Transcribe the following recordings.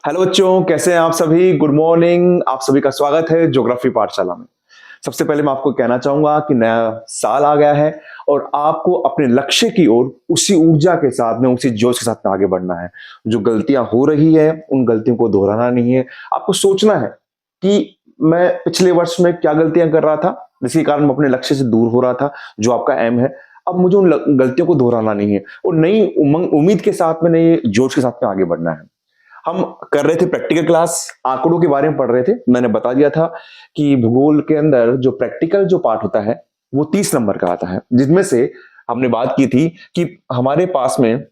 Hello बच्चों, कैसे हैं आप सभी। Good morning. आप सभी का स्वागत है ज्योग्राफी पाठशाला में। सबसे पहले मैं आपको कहना चाहूंगा कि नया साल आ गया है और आपको अपने लक्ष्य की ओर उसी ऊर्जा के साथ में, उसी जोश के साथ में आगे बढ़ना है। जो गलतियां हो रही है उन गलतियों को दोहराना नहीं है। आपको सोचना है कि मैं पिछले वर्ष में क्या गलतियां कर रहा था जिसके कारण मैं अपने लक्ष्य से दूर हो रहा था, जो आपका एम है। अब मुझे उन गलतियों को दोहराना नहीं है और नई उमंग उम्मीद के साथ में, नई जोश के साथ में आगे बढ़ना है। हम कर रहे थे प्रैक्टिकल क्लास, आंकड़ों के बारे में पढ़ रहे थे। मैंने बता दिया था कि भूगोल के अंदर जो प्रैक्टिकल जो पार्ट होता है वो 30 नंबर का आता है, जिसमें से हमने बात की थी कि हमारे पास में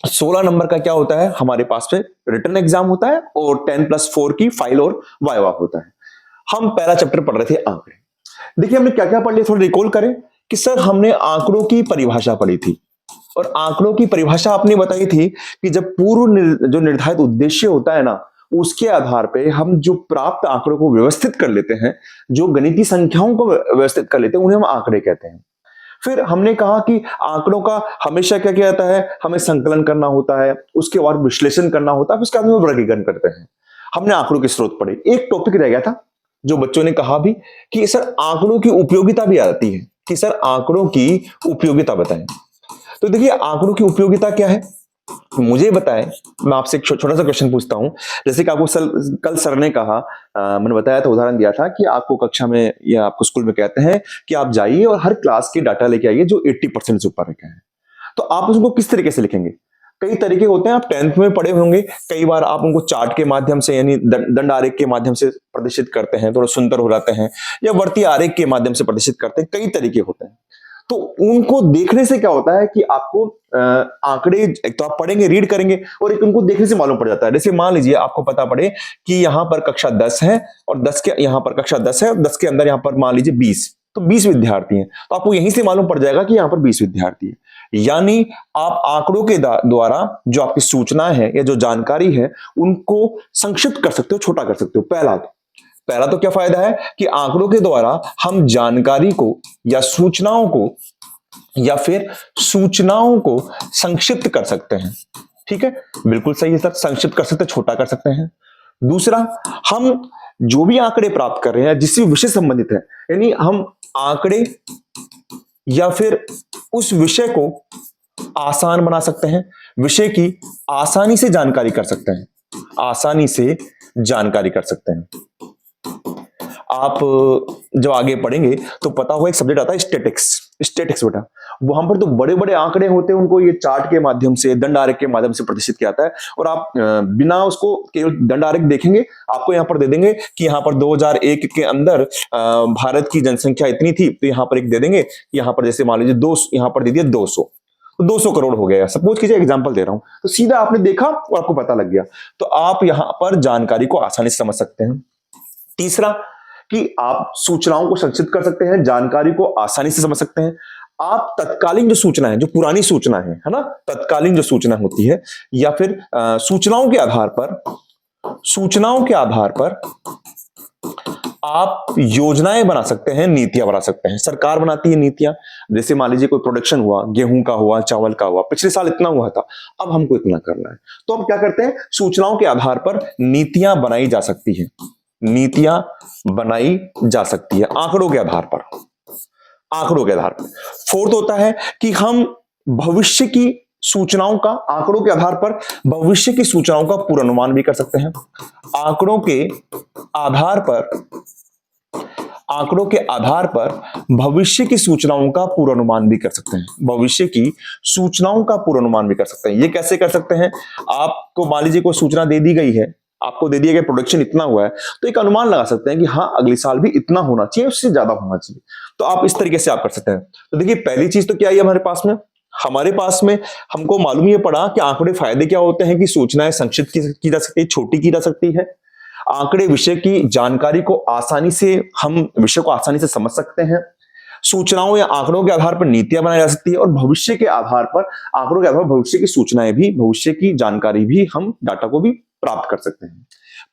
16 नंबर का क्या होता है, हमारे पास में रिटन एग्जाम होता है और 10+4 की फाइल और वाइवा होता है। हम पहला चैप्टर पढ़ रहे थे आंकड़े। देखिए हमने क्या क्या पढ़ लिया, थोड़ा रिकॉल करें कि सर हमने आंकड़ों की परिभाषा पढ़ी थी और आंकड़ों की परिभाषा आपने बताई थी कि जब जो निर्धारित उद्देश्य होता है ना, उसके आधार पे हम जो प्राप्त आंकड़ों को व्यवस्थित कर लेते हैं, जो गणितीय संख्याओं को व्यवस्थित कर लेते हैं, उन्हें हम आंकड़े कहते हैं। फिर हमने कहा कि आंकड़ों का हमेशा क्या किया जाता है, हमें संकलन करना होता है, उसके बाद विश्लेषण करना होता है, फिर उसके बाद में वर्गीकरण करते हैं। हमने आंकड़ों के स्रोत पढ़े। एक टॉपिक रह गया था जो बच्चों ने कहा भी कि सर आंकड़ों की उपयोगिता भी आती है, कि सर आंकड़ों की उपयोगिता बताएं। तो देखिए आंकड़ों की उपयोगिता क्या है, मुझे बताएं। मैं आपसे एक छोटा सा क्वेश्चन पूछता हूं। जैसे कि आपको कल सर ने कहा, मैंने बताया था, उदाहरण दिया था कि आपको कक्षा में या आपको स्कूल में कहते हैं कि आप जाइए और हर क्लास के डाटा लेके आइए जो 80% से ऊपर रखे हैं। तो आप उसको किस तरीके से लिखेंगे? कई तरीके होते हैं, आप 10th में पढ़े होंगे। कई बार आप उनको चार्ट के माध्यम से, यानी दंड आरेख के माध्यम से प्रदर्शित करते हैं, थोड़ा सुंदर हो जाते हैं, या वर्ती आरेख के माध्यम से प्रदर्शित करते हैं। कई तरीके होते हैं। तो उनको देखने से क्या होता है कि आपको आंकड़े एक तो आप पढ़ेंगे, रीड करेंगे, और एक उनको देखने से मालूम पड़ जाता है। जैसे मान लीजिए आपको पता पड़े कि यहां पर कक्षा 10 है और 10 के यहां पर कक्षा 10 है और 10 के अंदर यहां पर मान लीजिए 20, तो 20 विद्यार्थी हैं, तो आपको यहीं से मालूम पड़ जाएगा कि यहां पर 20 विद्यार्थी है। यानी आप आंकड़ों के द्वारा जो आपकी सूचना है या जो जानकारी है उनको संक्षिप्त कर सकते हो, छोटा कर सकते हो। पहला तो क्या फायदा है कि आंकड़ों के द्वारा हम जानकारी को या सूचनाओं को संक्षिप्त कर सकते हैं। ठीक है, बिल्कुल सही है सर, संक्षिप्त कर सकते हैं, छोटा कर सकते हैं। दूसरा, हम जो भी आंकड़े प्राप्त कर रहे हैं जिस विषय से संबंधित है, यानी हम आंकड़े या फिर उस विषय को आसान बना सकते हैं, विषय की आसानी से जानकारी कर सकते हैं, आसानी से जानकारी कर सकते हैं। आप जब आगे पढ़ेंगे तो पता होगा एक सब्जेक्ट आता है स्टेटिक्स बेटा। वहां पर तो बड़े बड़े आंकड़े होते हैं, उनको ये चार्ट के माध्यम से, दंड आरेख के माध्यम से प्रदर्शित किया जाता है, और आप बिना उसको केवल दंड आरेख देखेंगे, आपको यहाँ पर दे देंगे कि यहाँ पर 2001 के अंदर भारत की जनसंख्या इतनी थी, तो यहाँ पर एक दे देंगे, यहाँ पर जैसे मान लीजिए 200, यहाँ पर दे दिया 200, तो 200 करोड़ हो गया। सपोज कीजिए, एग्जांपल दे रहा हूं, तो सीधा आपने देखा और आपको पता लग गया, तो आप यहां पर जानकारी को आसानी से समझ सकते हैं। तीसरा, कि आप सूचनाओं को संक्षिप्त कर सकते हैं, जानकारी को आसानी से समझ सकते हैं। आप तत्कालीन जो सूचना है, जो पुरानी सूचना है ना, तत्कालीन जो सूचना होती है, या फिर सूचनाओं के आधार पर आप योजनाएं बना सकते हैं, नीतियां बना सकते हैं। सरकार बनाती है नीतियां। जैसे मान लीजिए कोई प्रोडक्शन हुआ, गेहूं का हुआ, चावल का हुआ, पिछले साल इतना हुआ था, अब हमको इतना करना है, तो हम क्या करते हैं, सूचनाओं के आधार पर नीतियां बनाई जा सकती है, नीतियां बनाई जा सकती है आंकड़ों के आधार पर। फोर्थ होता है कि हम भविष्य की सूचनाओं का, आंकड़ों के आधार पर भविष्य की सूचनाओं का पूर्वानुमान भी कर सकते हैं। आंकड़ों के आधार पर भविष्य की सूचनाओं का पूर्वानुमान भी कर सकते हैं, भविष्य की सूचनाओं का पूर्वानुमान भी कर सकते हैं। ये कैसे कर सकते हैं? आपको मान लीजिए कोई सूचना दे दी गई है, आपको दे दिया गया प्रोडक्शन इतना हुआ है, तो एक अनुमान लगा सकते हैं कि हाँ अगले साल भी इतना होना चाहिए, उससे ज्यादा होना चाहिए। तो आप इस तरीके से आप कर सकते हैं। तो देखिए पहली चीज तो क्या है हमारे पास में हमको मालूम ये पड़ा कि आंकड़े फायदे क्या होते हैं, कि सूचनाएं संक्षिप्त की जा सकती है, छोटी की जा सकती है। आंकड़े विषय की जानकारी को आसानी से, हम विषय को आसानी से समझ सकते हैं। सूचनाओं या आंकड़ों के आधार पर नीतियां बनाई जा सकती है, और भविष्य के आधार पर, आंकड़ों के आधार पर भविष्य की सूचनाएं भी, भविष्य की जानकारी भी, हम डाटा को भी प्राप्त कर सकते हैं।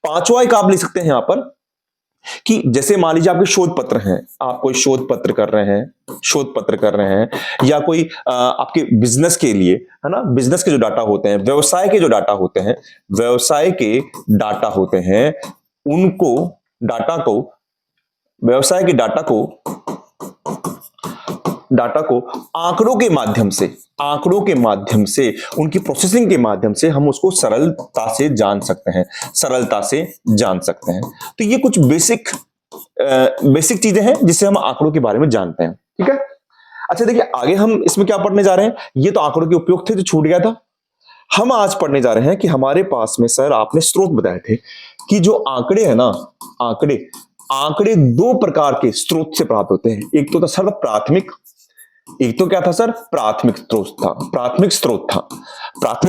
पांचवा एक आप ले सकते हैं यहां पर कि जैसे मान लीजिए आपके शोध पत्र हैं, आप कोई शोध पत्र कर रहे हैं, शोध पत्र कर रहे हैं, या कोई आपके बिजनेस के लिए, है ना, बिजनेस के जो डाटा होते हैं, व्यवसाय के जो डाटा होते हैं, व्यवसाय के डाटा होते हैं, उनको डाटा को, व्यवसाय के डाटा को आंकड़ों के माध्यम से, उनकी प्रोसेसिंग के माध्यम से हम उसको सरलता से जान सकते हैं। तो ये कुछ बेसिक चीजें हैं जिससे हम आंकड़ों के बारे में जानते हैं। ठीक है, अच्छा देखिए आगे हम इसमें क्या पढ़ने जा रहे हैं। ये तो आंकड़ों के उपयोग थे जो छूट गया था। हम आज पढ़ने जा रहे हैं कि हमारे पास में सर आपने स्रोत बताए थे कि जो आंकड़े है ना, आंकड़े दो प्रकार के स्रोत से प्राप्त होते हैं। एक तो था सर प्राथमिक, एक तो क्या था सर, प्राथमिक स्रोत था। प्राथमिक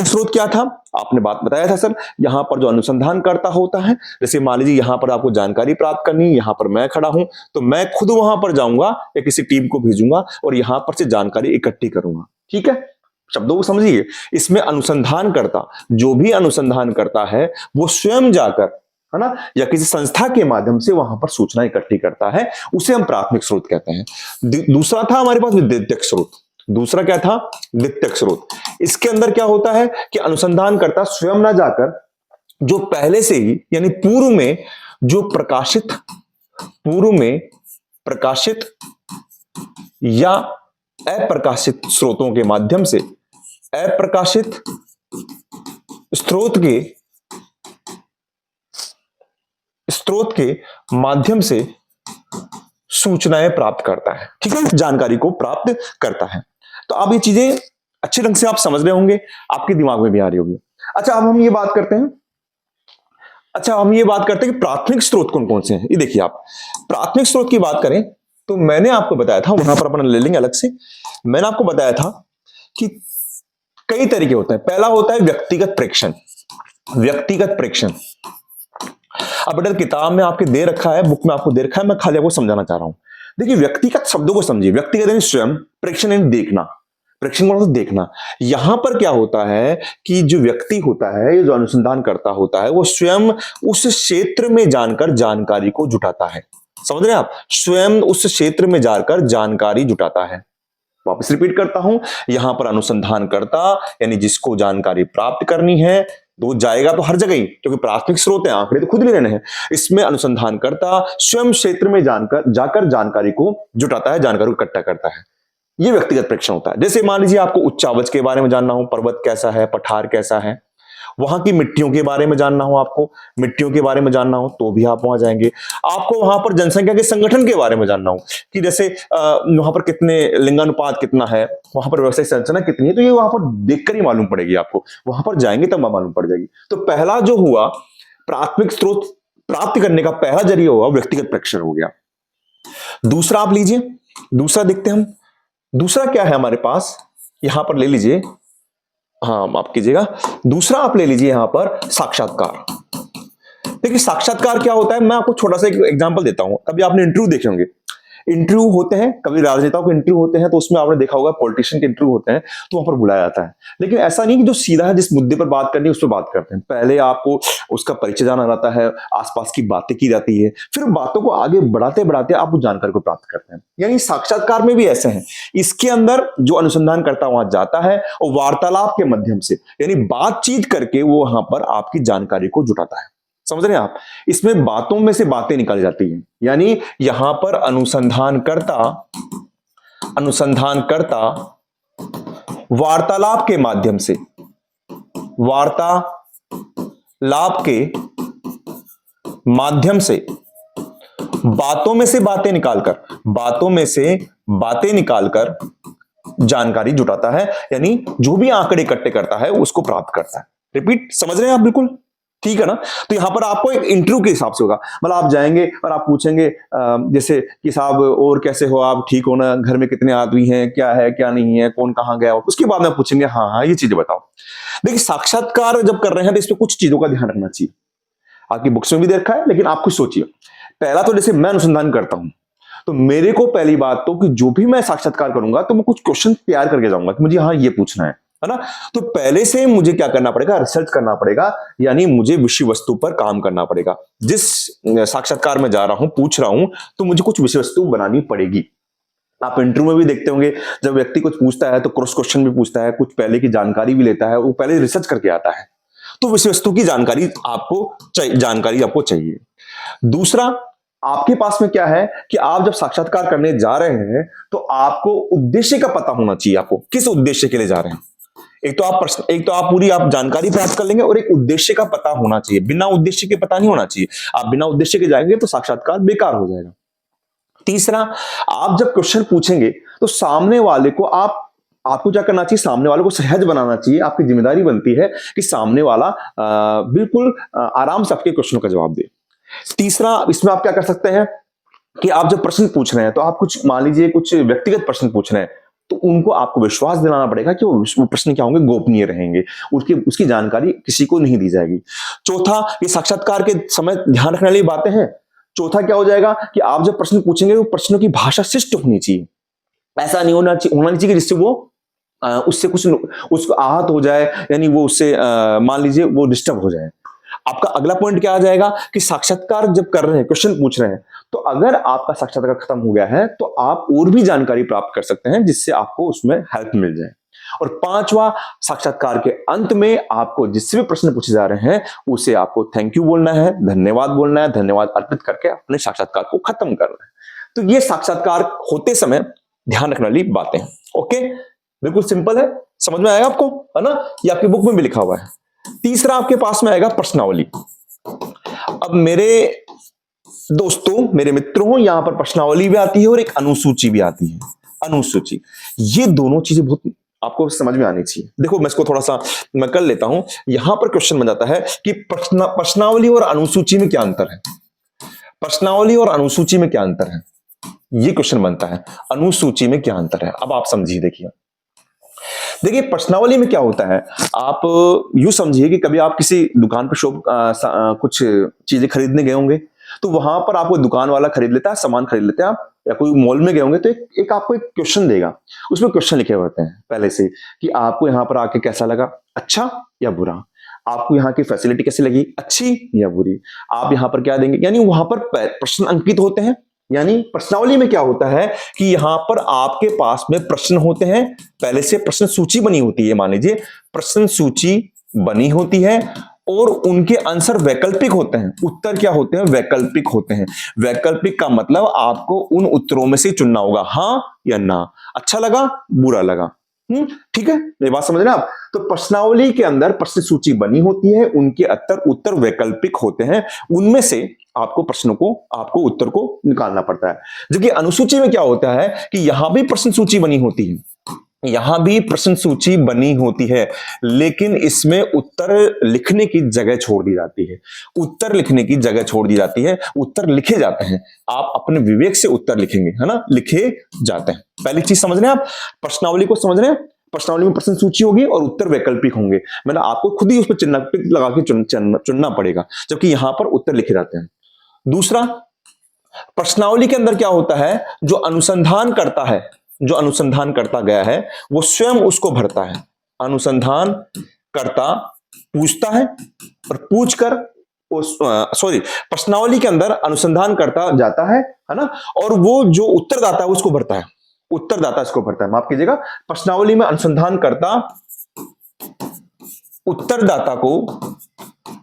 स्रोत क्या था, आपने बात बताया था सर, यहां पर जो अनुसंधानकर्ता होता है, जैसे मान लीजिए यहां पर आपको जानकारी प्राप्त करनी है, यहां पर मैं खड़ा हूं, तो मैं खुद वहां पर जाऊंगा या किसी टीम को भेजूंगा और यहां पर से जानकारी इकट्ठी करूंगा। ठीक है, शब्दों को समझिए। इसमें अनुसंधानकर्ता, जो भी अनुसंधान करता है वो स्वयं जाकर, है ना, या किसी संस्था के माध्यम से वहां पर सूचना इकट्ठी करता है, उसे हम प्राथमिक स्रोत कहते हैं। दूसरा था हमारे पास द्वितीयक स्रोत। दूसरा क्या था, द्वितीयक स्रोत। इसके अंदर क्या होता है कि अनुसंधानकर्ता स्वयं ना जाकर, जो पहले से ही यानी पूर्व में जो प्रकाशित या अप्रकाशित स्रोतों के माध्यम से, अप्रकाशित स्रोत के माध्यम से सूचनाएं प्राप्त करता है। ठीक है, जानकारी को प्राप्त करता है। तो आप ये चीजें अच्छे ढंग से आप समझ रहे होंगे, आपके दिमाग में भी आ रही होगी। अच्छा अब हम ये बात करते हैं, कि प्राथमिक स्रोत कौन कौन से हैं। ये देखिए, आप प्राथमिक स्रोत की बात करें तो मैंने आपको बताया था, वहां पर अपन ले लेंगे अलग से, मैंने आपको बताया था कि कई तरीके होते हैं। पहला होता है व्यक्तिगत प्रेक्षण। अब बेटा किताब में आपके दे रखा है, बुक में आपको दे रखा है, मैं खाली आपको समझाना चाह रहा हूं। देखिए व्यक्तिगत शब्दों को समझिए। व्यक्तिगत यानी स्वयं, प्रेक्षण यानी देखना, प्रेक्षण को देखना। यहां पर क्या होता है कि जो व्यक्ति होता है, जो अनुसंधान करता होता है, वो स्वयं उस क्षेत्र में जानकर जानकारी को जुटाता है। समझ रहे हैं आप, स्वयं उस क्षेत्र में जाकर जानकारी जुटाता है। वापस रिपीट करता हूं, यहां पर अनुसंधान करता यानी जिसको जानकारी प्राप्त करनी है, तो जाएगा तो हर जगह ही, क्योंकि प्राथमिक स्रोत है, आंकड़े तो खुद लेने हैं। इसमें अनुसंधान करता स्वयं क्षेत्र में जाकर जानकारी को जुटाता है, जानकारी को इकट्ठा करता है। यह व्यक्तिगत प्रेक्षण होता है। जैसे मान लीजिए आपको उच्चावच के बारे में जानना हो, पर्वत कैसा है, पठार कैसा है, वहां की मिट्टियों के बारे में जानना हो, तो भी आप वहां जाएंगे। आपको वहां पर जनसंख्या के संगठन के बारे में जानना हो कि जैसे वहां पर कितने लिंगानुपात कितना है, वहां पर व्यवसायिक संरचना कितनी है, तो ये वहां पर देखकर ही मालूम पड़ेगी आपको, वहां पर जाएंगे तब मालूम पड़ जाएगी। तो पहला जो हुआ प्राथमिक स्रोत प्राप्त करने का पहला जरिया हुआ व्यक्तिगत प्रेक्षण हो गया। दूसरा आप लीजिए, दूसरा देखते हैं हम। दूसरा क्या है हमारे पास, यहां पर ले लीजिए, हाँ माफ कीजिएगा, दूसरा आप ले लीजिए यहां पर साक्षात्कार। देखिए साक्षात्कार क्या होता है, मैं आपको छोटा सा एक एग्जांपल देता हूं। कभी आपने इंटरव्यू देखे होंगे, इंटरव्यू होते हैं, कभी राजनेताओं के इंटरव्यू होते हैं, तो उसमें आपने देखा होगा पॉलिटिशियन के इंटरव्यू होते हैं तो वहां पर बुलाया जाता है। लेकिन ऐसा नहीं कि जो सीधा है, जिस मुद्दे पर बात करनी है उस पर बात करते हैं। पहले आपको उसका परिचय जाना रहता है, आसपास की बातें की जाती है, फिर बातों को आगे बढ़ाते बढ़ाते आप उस जानकारी को प्राप्त करते हैं। यानी साक्षात्कार में भी ऐसे हैं। इसके अंदर जो अनुसंधान करता वहां जाता है और वार्तालाप के माध्यम से यानी बातचीत करके वो वहां पर आपकी जानकारी को जुटाता है। समझ रहे हैं आप, इसमें बातों में से बातें निकल जाती हैं। यानी यहां पर अनुसंधानकर्ता वार्तालाप के माध्यम से, बातों में से बातें निकालकर जानकारी जुटाता है, यानी जो भी आंकड़े इकट्ठे करता है उसको प्राप्त करता है। रिपीट, समझ रहे हैं आप बिल्कुल, ठीक है ना। तो यहां पर आपको एक इंटरव्यू के हिसाब से होगा, मतलब आप जाएंगे और आप पूछेंगे जैसे कि साहब और कैसे हो आप, ठीक हो ना, घर में कितने आदमी हैं, क्या है क्या नहीं है, कौन कहां गया, उसके बाद में पूछेंगे हाँ ये चीजें बताओ। देखिए साक्षात्कार जब कर रहे हैं तो इसमें कुछ चीजों का ध्यान रखना चाहिए। आपकी बुक्स में भी देखा है, लेकिन आप कुछ सोचिए। पहला तो जैसे मैं अनुसंधान करता हूं तो मेरे को पहली बात तो कि जो भी मैं साक्षात्कार करूंगा तो मैं कुछ क्वेश्चन तैयार करके जाऊंगा कि मुझे हाँ ये पूछना है। है ना। तो पहले से मुझे क्या करना पड़ेगा, रिसर्च करना पड़ेगा, यानी मुझे विषय वस्तु पर काम करना पड़ेगा। जिस साक्षात्कार में जा रहा हूं, पूछ रहा हूं, तो मुझे कुछ विषय वस्तु बनानी पड़ेगी। आप इंटरव्यू में भी देखते होंगे, जब व्यक्ति कुछ पूछता है तो क्रॉस क्वेश्चन भी पूछता है, कुछ पहले की जानकारी भी लेता है, वो पहले रिसर्च करके आता है। तो विषय वस्तु की जानकारी आपको चाहिए। दूसरा, आपके पास में क्या है कि आप जब साक्षात्कार करने जा रहे हैं तो आपको उद्देश्य का पता होना चाहिए। आपको किस उद्देश्य के लिए जा रहे हैं, एक तो आप पूरी जानकारी प्राप्त कर लेंगे, और एक उद्देश्य का पता होना चाहिए। बिना उद्देश्य के पता नहीं होना चाहिए। आप बिना उद्देश्य के जाएंगे तो साक्षात्कार बेकार हो जाएगा। तीसरा, आप जब क्वेश्चन पूछेंगे तो सामने वाले को आपको क्या करना चाहिए, सामने वाले को सहज बनाना चाहिए। आपकी जिम्मेदारी बनती है कि सामने वाला बिल्कुल आराम से आपके क्वेश्चन का जवाब दे। तीसरा, इसमें आप क्या कर सकते हैं कि आप जब प्रश्न पूछ रहे हैं तो आप कुछ मान लीजिए कुछ व्यक्तिगत प्रश्न पूछ रहे हैं, तो उनको आपको विश्वास दिलाना पड़ेगा कि वो प्रश्न क्या होंगे, गोपनीय रहेंगे, उसकी जानकारी किसी को नहीं दी जाएगी। चौथा, ये साक्षात्कार के समय ध्यान रखने वाली बातें हैं। चौथा क्या हो जाएगा कि आप जब प्रश्न पूछेंगे वो प्रश्नों की भाषा शिष्ट होनी चाहिए। ऐसा नहीं होना चाहिए कि जिससे वो उससे कुछ उसको आहत हो जाए, यानी वो उससे मान लीजिए वो डिस्टर्ब हो जाए। आपका अगला पॉइंट क्या आ जाएगा कि साक्षात्कार जब कर रहे हैं, क्वेश्चन पूछ रहे हैं, तो अगर आपका साक्षात्कार खत्म हो गया है तो आप और भी जानकारी प्राप्त कर सकते हैं जिससे आपको उसमें हेल्प मिल जाए। और पांचवा, साक्षात्कार के अंत में आपको जिससे भी प्रश्न पूछे जा रहे हैं उसे आपको थैंक यू बोलना है, धन्यवाद बोलना है, धन्यवाद अर्पित करके अपने साक्षात्कार को खत्म करना है। तो ये साक्षात्कार होते समय ध्यान रखने वाली बातें हैं। ओके, बिल्कुल सिंपल है, समझ में आएगा आपको, है ना। ये आपकी बुक में भी लिखा हुआ है। तीसरा आपके पास में आएगा प्रश्नावली। अब मेरे दोस्तों, मेरे मित्रों, यहां पर प्रश्नावली भी आती है और एक अनुसूची भी आती है। अनुसूची, ये दोनों चीजें बहुत आपको समझ में आनी चाहिए। देखो मैं इसको थोड़ा सा मैं कर लेता हूं। यहां पर क्वेश्चन बन जाता है कि प्रश्नावली और अनुसूची में क्या अंतर है। प्रश्नावली और अनुसूची में क्या अंतर है, ये क्वेश्चन बनता है। अनुसूची में क्या अंतर है, अब आप समझिए। देखिए प्रश्नावली में क्या होता है, आप यूं समझिए कि कभी आप किसी दुकान पर कुछ चीजें खरीदने गए होंगे, तो वहां पर आपको दुकान वाला खरीद लेता है, सामान खरीद लेते हैं आप, या कोई मॉल में गए होंगे तो एक आपको एक क्वेश्चन देगा। उसमें क्वेश्चन लिखे होते हैं पहले से कि आपको यहाँ पर आके कैसा लगा, अच्छा या बुरा। आपको यहाँ की फैसिलिटी कैसी लगी, अच्छी या बुरी। आप यहाँ पर क्या देंगे, यानी वहां पर प्रश्न अंकित होते हैं। यानी प्रश्नावली में क्या होता है कि यहां पर आपके पास में प्रश्न होते हैं, पहले से प्रश्न सूची बनी होती है। मान लीजिए प्रश्न सूची बनी होती है और उनके आंसर वैकल्पिक होते हैं। उत्तर क्या होते हैं, वैकल्पिक होते हैं। वैकल्पिक का मतलब आपको उन उत्तरों में से चुनना होगा, हां या ना, अच्छा लगा, बुरा लगा। ठीक है, ये बात समझ रहे हैं आप। तो प्रश्नावली के अंदर प्रश्न सूची बनी होती है, उनके उत्तर वैकल्पिक होते हैं, उनमें से आपको उत्तर को निकालना पड़ता है। जबकि अनुसूची में क्या होता है कि यहां भी प्रश्न सूची बनी होती है, यहां भी प्रश्न सूची बनी होती है, लेकिन इसमें उत्तर लिखने की जगह छोड़ दी जाती है। उत्तर लिखने की जगह छोड़ दी जाती है, उत्तर लिखे जाते हैं। आप अपने विवेक से उत्तर लिखेंगे, है ना, लिखे जाते हैं। पहली चीज समझ रहे हैं आप, प्रश्नावली को समझ रहे हैं। प्रश्नावली में प्रश्न सूची होगी और उत्तर वैकल्पिक होंगे, मतलब आपको खुद ही उस पर चिन्ह टिक लगा के चुनना पड़ेगा, जबकि यहां पर उत्तर लिखे जाते हैं। दूसरा, प्रश्नावली के अंदर क्या होता है, जो अनुसंधान करता है, जो अनुसंधान करता गया है वो स्वयं उसको भरता है। अनुसंधान करता पूछता है और पूछकर प्रश्नावली के अंदर अनुसंधान करता जाता है ना, और वो जो उत्तरदाता है उसको भरता है। उत्तरदाता इसको भरता है, माफ कीजिएगा। प्रश्नावली में अनुसंधान करता उत्तरदाता को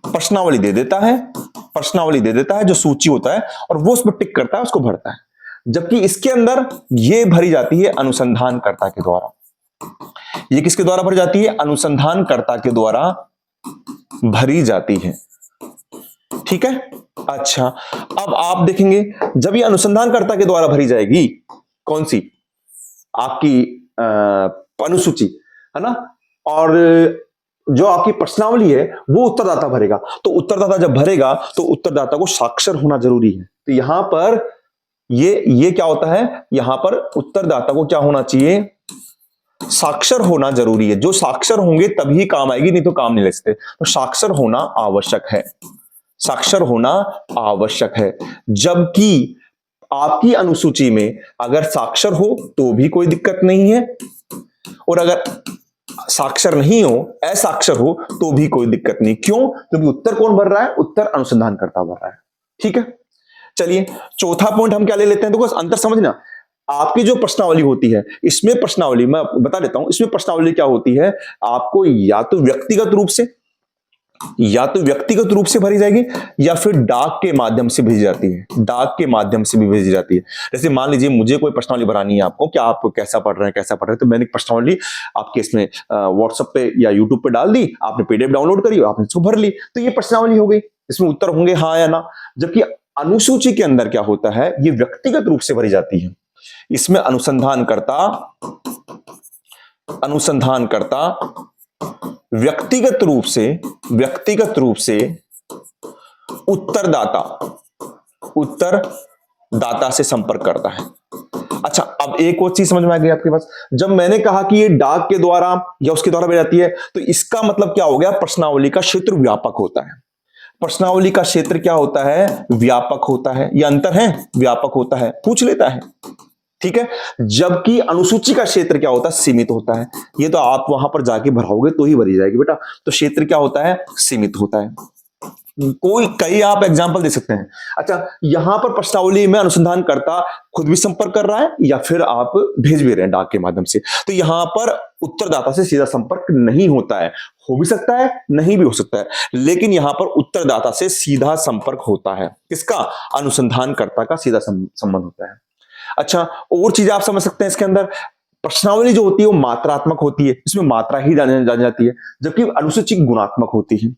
प्रश्नावली दे देता है, जो सूची होता है, और वो उसमें टिक करता है, उसको भरता है। जबकि इसके अंदर ये भरी जाती है अनुसंधानकर्ता के द्वारा। ये किसके द्वारा भरी जाती है, अनुसंधानकर्ता के द्वारा भरी जाती है। ठीक है, अच्छा अब आप देखेंगे जब ये अनुसंधानकर्ता के द्वारा भरी जाएगी, कौन सी, आपकी अनुसूची, है ना, और जो आपकी प्रश्नावली है वो उत्तरदाता भरेगा। तो उत्तरदाता जब भरेगा तो उत्तरदाता को साक्षर होना जरूरी है। तो यहां पर ये क्या होता है, यहां पर उत्तरदाता को क्या होना चाहिए, साक्षर होना जरूरी है। जो साक्षर होंगे तभी काम आएगी, नहीं तो काम नहीं ले सकते। तो साक्षर होना आवश्यक है, साक्षर होना आवश्यक है। जबकि आपकी अनुसूची में अगर साक्षर हो तो भी कोई दिक्कत नहीं है, और अगर साक्षर नहीं हो, असाक्षर हो, तो भी कोई दिक्कत नहीं। क्यों? क्योंकि उत्तर कौन भर रहा है? उत्तर अनुसंधानकर्ता भर रहा है। ठीक है, चलिए चौथा पॉइंट हम क्या ले लेते हैं, देखो अंतर समझना। आपकी जो प्रश्नावली होती है, इसमें प्रश्नावली मैं बता देता हूं, इसमें प्रश्नावली क्या होती है, आपको या तो व्यक्तिगत रूप से भरी जाएगी, या फिर डाक के माध्यम से भेजी जाती है। डाक के माध्यम से भी भेजी जाती है। जैसे मान लीजिए मुझे कोई प्रश्नावली भरानी है आपको, क्या आप कैसा पढ़ रहे हैं, तो मैंने प्रश्नावली आपके इसमें व्हाट्सएप पे या यूट्यूब पे डाल दी, आपने पीडीएफ डाउनलोड करी, आपने इसको भर ली, तो ये प्रश्नावली हो गई। इसमें उत्तर होंगे हाँ या ना। जबकि अनुसूची के अंदर क्या होता है, ये व्यक्तिगत रूप से भरी जाती है। इसमें अनुसंधानकर्ता व्यक्तिगत रूप से उत्तरदाता से संपर्क करता है। अच्छा, अब एक और चीज समझ में आ गई आपके पास। जब मैंने कहा कि ये डाक के द्वारा या उसके द्वारा भेजी जाती है, तो इसका मतलब क्या हो गया, प्रश्नावली का क्षेत्र व्यापक होता है। प्रश्नावली का क्षेत्र क्या होता है, व्यापक होता है। ये अंतर है, व्यापक होता है, पूछ लेता है। ठीक है, जबकि अनुसूची का क्षेत्र क्या होता है, सीमित होता है। ये तो आप वहां पर जाके भराओगे तो ही भरी जाएगी बेटा। तो क्षेत्र क्या होता है, सीमित होता है। कई आप एग्जांपल दे सकते हैं। अच्छा, यहां पर प्रश्नावली में अनुसंधानकर्ता खुद भी संपर्क कर रहा है, या फिर आप भेज भी रहे हैं डाक के माध्यम से, तो यहां पर उत्तरदाता से सीधा संपर्क नहीं होता है। हो भी सकता है, नहीं भी हो सकता है, लेकिन यहां पर उत्तरदाता से सीधा संपर्क होता है। किसका? अनुसंधानकर्ता का सीधा संबंध होता है। अच्छा, और चीजें आप समझ सकते हैं इसके अंदर। प्रश्नावली जो होती है वो मात्रात्मक होती है, इसमें मात्रा ही जानी जाती है, जबकि अनुसूची गुणात्मक होती है।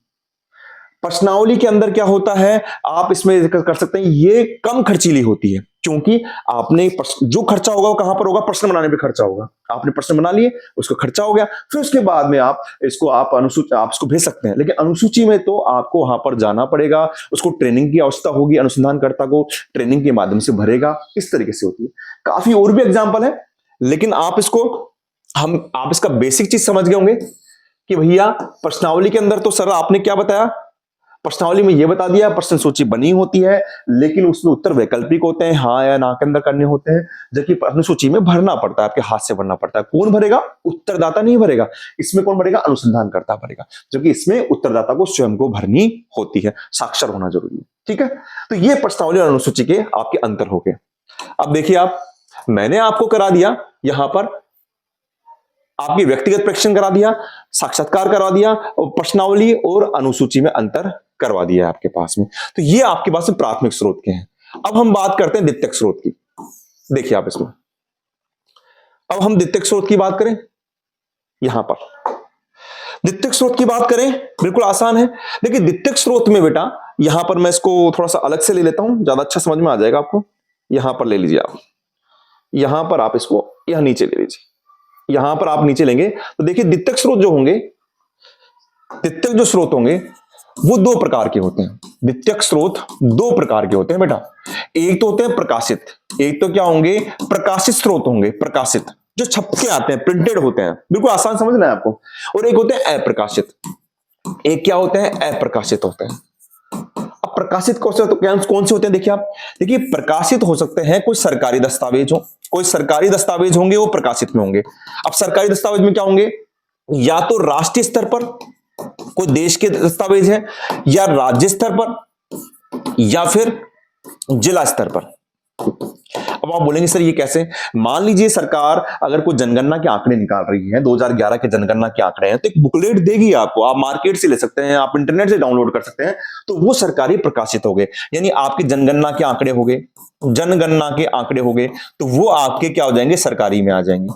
प्रश्नावली के अंदर क्या होता है, आप इसमें कर सकते हैं, ये कम खर्चीली होती है, क्योंकि आपने जो खर्चा होगा वो कहां पर होगा, प्रश्न बनाने पे खर्चा होगा। आपने प्रश्न बना लिए, उसका खर्चा हो गया, फिर उसके बाद में आप इसको भेज सकते हैं। लेकिन अनुसूची में तो आपको वहां पर जाना पड़ेगा, उसको ट्रेनिंग की आवश्यकता होगी, अनुसंधानकर्ता को ट्रेनिंग के माध्यम से भरेगा, इस तरीके से होती है। काफी और भी एग्जाम्पल है, लेकिन आप इसका बेसिक चीज समझ गए होंगे कि भैया प्रश्नावली के अंदर तो सर आपने क्या बताया, प्रश्नावली में यह बता दिया प्रश्न सूची बनी होती है, लेकिन उसमें उत्तर वैकल्पिक होते हैं, हाँ या ना के अंदर करने होते हैं। जबकि प्रश्न सूची में भरना पड़ता है, आपके हाथ से भरना पड़ता है। कौन भरेगा? उत्तरदाता नहीं भरेगा। इसमें कौन भरेगा? अनुसंधानकर्ता भरेगा। जबकि इसमें उत्तरदाता को स्वयं को भरनी होती है, साक्षर होना जरूरी है। ठीक है, तो ये प्रश्नावली और अनुसूची के आपके अंतर हो गए। अब देखिए मैंने आपको करा दिया यहां पर, आपकी व्यक्तिगत परीक्षण करा दिया, साक्षात्कार करवा दिया, और प्रश्नावली और अनुसूची में अंतर करवा दिया है आपके पास में। तो ये आपके पास में प्राथमिक स्रोत के हैं। अब हम बात करते हैं द्वितीयक स्रोत की। देखिए आप इसमें, अब हम द्वितीयक स्रोत की बात करें। यहां पर द्वितीयक स्रोत की बात करें, बिल्कुल आसान है। देखिए द्वितीयक स्रोत में बेटा, यहां पर मैं इसको थोड़ा सा अलग से ले लेता हूं, ज्यादा अच्छा समझ में आ जाएगा आपको। यहां पर ले लीजिए आप, यहां पर आप इसको यहां नीचे ले लीजिए। यहां पर आप नीचे लेंगे तो देखिए द्वितीयक स्रोत जो होंगे, द्वितीयक जो स्रोत होंगे वो दो प्रकार के होते हैं। द्वितीयक स्रोत दो प्रकार के होते हैं बेटा। एक तो होते हैं प्रकाशित, एक तो क्या होंगे, प्रकाशित स्रोत होंगे, प्रकाशित जो छप के आते हैं, प्रिंटेड होते हैं, बिल्कुल आसान समझना है आपको। और एक होते हैं अप्रकाशित, एक क्या होते हैं, अप्रकाशित होते हैं। अब प्रकाशित कौन से होते हैं, देखिए आप, देखिए प्रकाशित हो सकते हैं कोई सरकारी दस्तावेज हो, कोई सरकारी दस्तावेज होंगे वो प्रकाशित में होंगे। अब सरकारी दस्तावेज में क्या होंगे, या तो राष्ट्रीय स्तर पर कोई देश के दस्तावेज है, या राज्य स्तर पर, या फिर जिला स्तर पर। अब आप बोलेंगे सर ये कैसे? मान लीजिए सरकार अगर कोई जनगणना के आंकड़े निकाल रही है, 2011 के जनगणना के आंकड़े हैं, तो एक बुकलेट देगी आपको, आप मार्केट से ले सकते हैं, आप इंटरनेट से डाउनलोड कर सकते हैं, तो वो सरकारी प्रकाशित हो गए। यानी आपके जनगणना के आंकड़े हो गए, जनगणना के आंकड़े हो गए, तो वो आपके क्या हो जाएंगे, सरकारी में आ जाएंगे।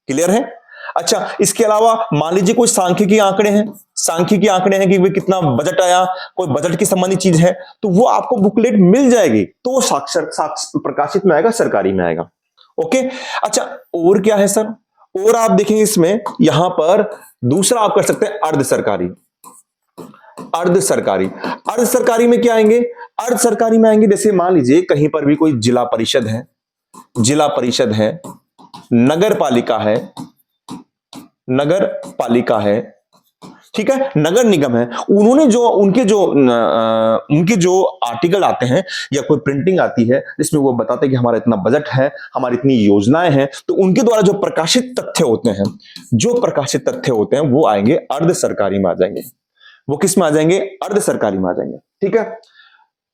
क्लियर है? अच्छा, इसके अलावा मान लीजिए कोई सांख्यिकी आंकड़े हैं, सांख्यिकी आंकड़े हैं कि भाई कितना बजट आया, कोई बजट की संबंधित चीज है, तो वो आपको बुकलेट मिल जाएगी, तो प्रकाशित में आएगा, सरकारी में आएगा। ओके, अच्छा और क्या है सर? और आप देखेंगे इसमें, यहां पर दूसरा आप कर सकते हैं अर्ध सरकारी। अर्ध सरकारी, अर्ध सरकारी में क्या आएंगे, अर्ध सरकारी में आएंगे जैसे मान लीजिए कहीं पर भी कोई जिला परिषद है, जिला परिषद है, नगर पालिका है, नगर पालिका है, ठीक है, नगर निगम है, उन्होंने जो उनके जो आर्टिकल आते हैं या कोई प्रिंटिंग आती है जिसमें वो बताते हैं कि हमारा इतना बजट है, हमारी इतनी योजनाएं हैं, तो उनके द्वारा जो प्रकाशित तथ्य होते हैं, वो आएंगे अर्ध सरकारी में आ जाएंगे। वो किस में आ जाएंगे? अर्ध सरकारी में आ जाएंगे। ठीक है,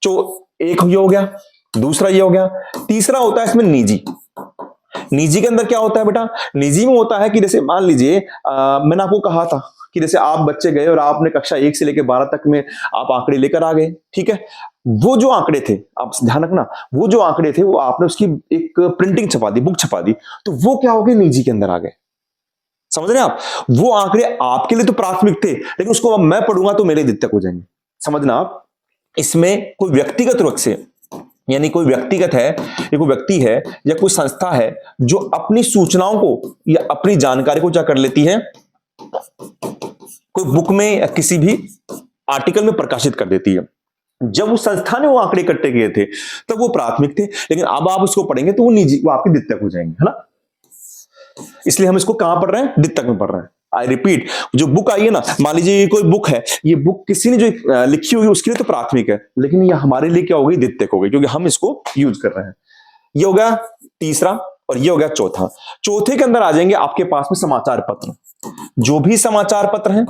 तो एक ये हो गया, दूसरा ये हो गया, तीसरा होता है इसमें निजी। निजी के अंदर क्या होता है बेटा? निजी में होता है कि जैसे मान लीजिए मैंने आपको कहा था कि जैसे आप बच्चे गए और आपने कक्षा 1 से लेकर 12 तक में आप आंकड़े लेकर आ गए, ठीक है, वो जो आंकड़े थे, आप ध्यान रखना, वो जो आंकड़े थे वो आपने उसकी एक प्रिंटिंग छपा दी, बुक छपा दी, तो वो क्या हो गए? निजी के अंदर आ गए। समझ रहे हैं आप? वो आंकड़े आपके लिए तो प्राथमिक थे, लेकिन उसको अब मैं पढ़ूंगा तो मेरे द्वितीयक हो जाएंगे। समझना आप, इसमें कोई व्यक्तिगत रूप से, यानी कोई व्यक्तिगत है या कोई व्यक्ति है या कोई संस्था है जो अपनी सूचनाओं को या अपनी जानकारी को क्या कर लेती है, कोई बुक में या किसी भी आर्टिकल में प्रकाशित कर देती है। जब उस संस्था ने वो आंकड़े इकट्ठे किए थे तब वो प्राथमिक थे, लेकिन अब आप उसको पढ़ेंगे तो वो निजी, वो आपके द्वितीयक हो जाएंगे, है ना। इसलिए हम इसको कहां पढ़ रहे हैं? द्वितीयक में पढ़ रहे हैं। आई रिपीट, जो बुक आई है ना, मान लीजिए ये कोई बुक है, ये बुक किसी ने जो लिखी होगी उसके लिए तो प्राथमिक है, लेकिन ये हमारे लिए क्या हो गई? द्वितीयक हो गई, क्योंकि हम इसको यूज कर रहे हैं। ये हो गया तीसरा, और ये हो गया चौथा। चौथे के अंदर आ जाएंगे आपके पास में समाचार पत्र। जो भी समाचार पत्र हैं,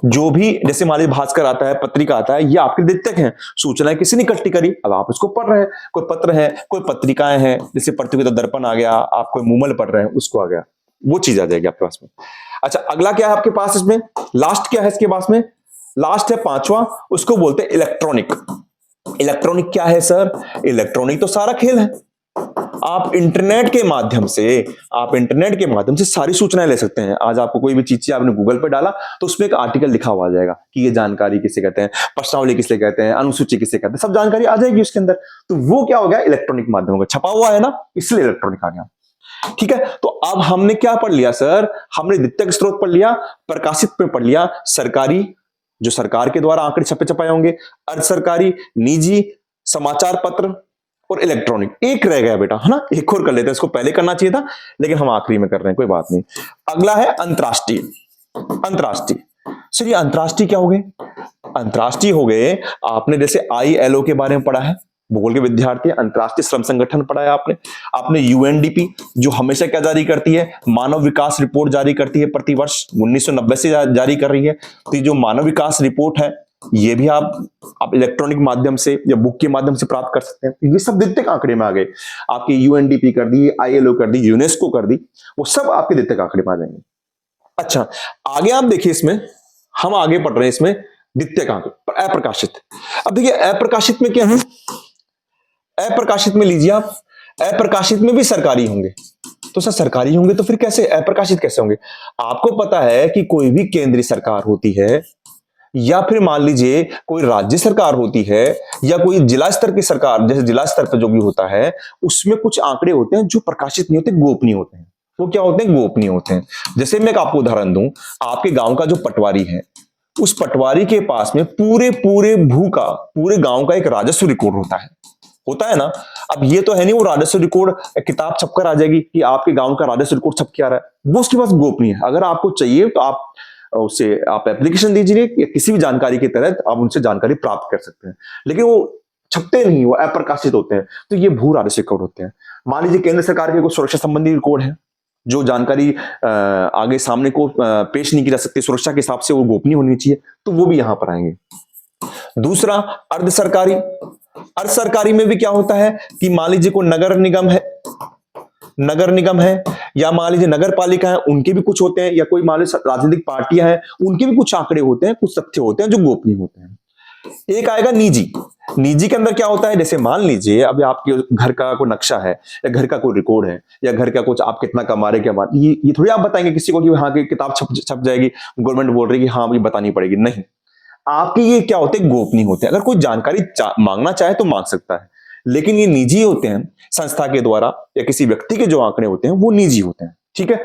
जो भी जैसे मान लीजिए भास्कर आता है, पत्रिका आता है, ये आपके द्वितीयक हैं। सूचनाएं किसी ने इकट्ठी करी, अब आप उसको पढ़ रहे हैं। कोई पत्र है, कोई पत्रिकाएं हैं, जैसे प्रतियोगिता दर्पण आ गया, आप कोई मूमल पढ़ रहे हैं, उसको आ गया, वो चीज आ जाएगी आपके पास में। अच्छा, अगला क्या है आपके पास इसमें? लास्ट क्या है इसके पास में? लास्ट है पांचवा, उसको बोलते हैं इलेक्ट्रॉनिक। इलेक्ट्रॉनिक क्या है सर? इलेक्ट्रॉनिक तो सारा खेल है। आप इंटरनेट के माध्यम से सारी सूचनाएं ले सकते हैं। आज आपको कोई भी चीज आपने गूगल पे डाला तो उसमें एक आर्टिकल लिखा हुआ आ जाएगा कि ये जानकारी किसे कहते हैं, प्रश्नावली किसे कहते हैं, अनुसूची किसे कहते हैं, सब जानकारी आ जाएगी उसके अंदर। तो वो क्या हो गया? इलेक्ट्रॉनिक माध्यम होगा, छपा हुआ है ना, इसलिए इलेक्ट्रॉनिक आ गया। ठीक है, तो अब हमने क्या पढ़ लिया सर? हमने द्वितीयक स्रोत पढ़ लिया, प्रकाशित पे पढ़ लिया, सरकारी जो सरकार के द्वारा आंकड़े छपे छपाए होंगे, अर्ध सरकारी, निजी, समाचार पत्र और इलेक्ट्रॉनिक। एक रह गया बेटा, है ना, एक और कर लेते हैं, इसको पहले करना चाहिए था लेकिन हम आखिरी में कर रहे हैं, कोई बात नहीं। अगला है अंतरराष्ट्रीय। अंतरराष्ट्रीय सर, ये अंतरराष्ट्रीय क्या हो गए? अंतरराष्ट्रीय हो गए, आपने जैसे ILO के बारे में पढ़ा है, भूगोल के विद्यार्थी, अंतरराष्ट्रीय श्रम संगठन पढ़ा है आपने UNDP जो हमेशा क्या जारी करती है? मानव विकास रिपोर्ट जारी करती है, प्रतिवर्ष 1990 से जारी कर रही है। तो ये जो मानव विकास रिपोर्ट है, ये भी आप इलेक्ट्रॉनिक माध्यम से या बुक के माध्यम से प्राप्त कर सकते हैं। ये सब द्वितीयक आंकड़े में आ गए। आपकी UNDP कर दी, ILO कर दी, यूनेस्को कर दी, वो सब आपके द्वितीयक आंकड़े में आ जाएंगे। अच्छा, आगे आप देखिए, इसमें हम आगे पढ़ रहे हैं, इसमें द्वितीयक आंकड़े अप्रकाशित। अब देखिए अप्रकाशित में क्या है? अप्रकाशित में लीजिए आप, अप्रकाशित में भी सरकारी होंगे। तो सर सरकारी होंगे तो फिर कैसे अप्रकाशित कैसे होंगे? आपको पता है कि कोई भी केंद्रीय सरकार होती है या फिर मान लीजिए कोई राज्य सरकार होती है या कोई जिला स्तर की सरकार, जैसे जिला स्तर पर जो भी होता है, उसमें कुछ आंकड़े होते हैं जो प्रकाशित नहीं होते, गोपनीय होते हैं। वो क्या होते हैं? गोपनीय होते हैं। जैसे मैं आपको उदाहरण दूं, आपके गांव का जो पटवारी है, उस पटवारी के पास में पूरे गांव का एक राजस्व रिकॉर्ड होता है ना। अब ये तो है नहीं वो राजस्व रिकॉर्ड किताब छपकर आ जाएगी कि आपके गांव का राजस्व रिकॉर्ड छप के आ रहा है, वो उसके पास गोपनीय है। अगर आपको चाहिए तो आप एप्लीकेशन दीजिए या किसी भी जानकारी के तहत आप उनसे जानकारी प्राप्त कर सकते हैं, लेकिन वो छपते नहीं, वो अप्रकाशित होते हैं। तो ये भू राजस्व रिकॉर्ड होते हैं। मान लीजिए केंद्र सरकार के कोई सुरक्षा संबंधी रिकॉर्ड है, जो जानकारी आगे सामने को पेश नहीं की जा सकती, सुरक्षा के हिसाब से वो गोपनीय होनी चाहिए, तो वो भी यहां पर आएंगे। दूसरा अर्ध सरकारी। अर्ध सरकारी में भी क्या होता है कि मान लीजिए कोई नगर निगम है या मान लीजिए नगर पालिका है, उनके भी कुछ होते हैं, या कोई मान लीजिए राजनीतिक पार्टियां हैं, उनके भी कुछ आंकड़े होते हैं, कुछ तथ्य होते हैं जो गोपनीय होते हैं। एक आएगा निजी। निजी के अंदर क्या होता है? जैसे मान लीजिए अभी आपके घर का कोई नक्शा है या घर का कोई रिकॉर्ड है या घर का कुछ आप कितना कमा रहे, क्या बात, ये थोड़ी आप बताएंगे किसी को कि हाँ की किताब छप जाएगी, गवर्नमेंट बोल रही है कि हाँ ये बतानी पड़ेगी, नहीं। आपके ये क्या होते हैं? गोपनीय होते हैं। अगर कोई जानकारी मांगना चाहे तो मांग सकता है, लेकिन ये निजी होते हैं। संस्था के द्वारा या किसी व्यक्ति के जो आंकड़े होते हैं वो निजी होते हैं। ठीक है,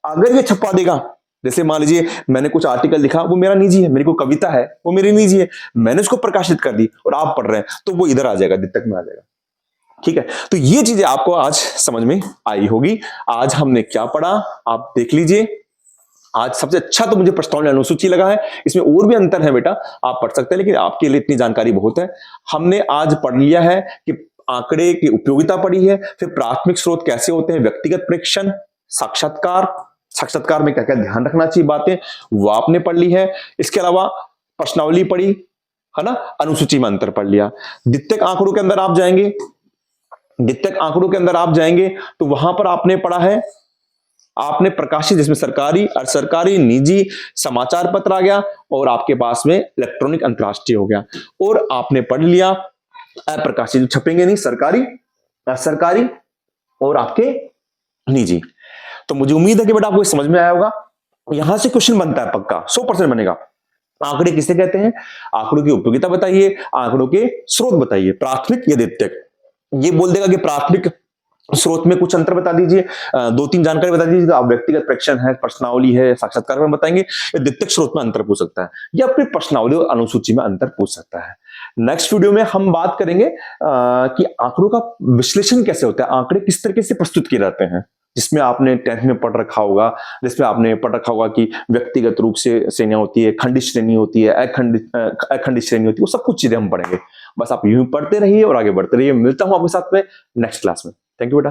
अगर ये छपवा देगा, जैसे मान लीजिए मैंने कुछ आर्टिकल लिखा, वो मेरा निजी है, मेरी कोई कविता है वो मेरी निजी है, मैंने उसको प्रकाशित कर दी और आप पढ़ रहे हैं, तो वो इधर आ जाएगा, द्वितीयक में आ जाएगा। ठीक है, तो ये चीजें आपको आज समझ में आई होगी। आज हमने क्या पढ़ा आप देख लीजिए। आज सबसे अच्छा तो मुझे प्रश्नावली अनुसूची लगा है, इसमें और भी अंतर है बेटा, आप पढ़ सकते हैं, लेकिन आपके लिए इतनी जानकारी बहुत है। हमने आज पढ़ लिया है कि आंकड़े की उपयोगिता पढ़ी है, फिर प्राथमिक स्रोत कैसे होते हैं, व्यक्तिगत प्रेक्षण, साक्षात्कार, साक्षात्कार में क्या क्या ध्यान रखना चाहिए बातें, वो आपने पढ़ ली है। इसके अलावा प्रश्नावली पढ़ी है ना, अनुसूची में अंतर पढ़ लिया। द्वितीयक आंकड़ों के अंदर आप जाएंगे, द्वितीयक आंकड़ों के अंदर आप जाएंगे तो वहां पर आपने पढ़ा है, आपने प्रकाशित, जिसमें सरकारी, अर्ध सरकारी, निजी, समाचार पत्र आ गया, और आपके पास में इलेक्ट्रॉनिक अंतरराष्ट्रीय हो गया। और आपने पढ़ लिया अप्रकाशित, जो छपेंगे नहीं, सरकारी, असरकारी और आपके निजी। तो मुझे उम्मीद है कि बेटा आपको समझ में आया होगा। यहां से क्वेश्चन बनता है पक्का, 100% बनेगा। आंकड़े किसे कहते हैं, आंकड़ों की उपयोगिता बताइए, आंकड़ों के स्रोत बताइए, प्राथमिक या द्वितीयक। ये बोल देगा कि प्राथमिक स्रोत में कुछ अंतर बता दीजिए, 2-3 जानकारी बता दीजिए, आप व्यक्तिगत प्रेक्षण है, प्रश्नावली है, साक्षात्कार में बताएंगे, या द्वितीयक स्रोत में अंतर पूछ सकता है, या फिर प्रश्नावली और अनुसूची में अंतर पूछ सकता है। नेक्स्ट वीडियो में हम बात करेंगे कि आंकड़ों का विश्लेषण कैसे होता है, आंकड़े किस तरीके से प्रस्तुत किए जाते हैं, जिसमें आपने 10th में पढ़ रखा होगा, जिसमें आपने पढ़ रखा होगा कि व्यक्तिगत रूप से श्रेणियां होती है, खंडित श्रेणी होती है, अखंडित श्रेणी होती है, वो सब कुछ चीजें हम पढ़ेंगे। बस आप यूं पढ़ते रहिए और आगे बढ़ते रहिए। मिलता हूं आपके साथ में नेक्स्ट क्लास में। थैंक यू बेटा।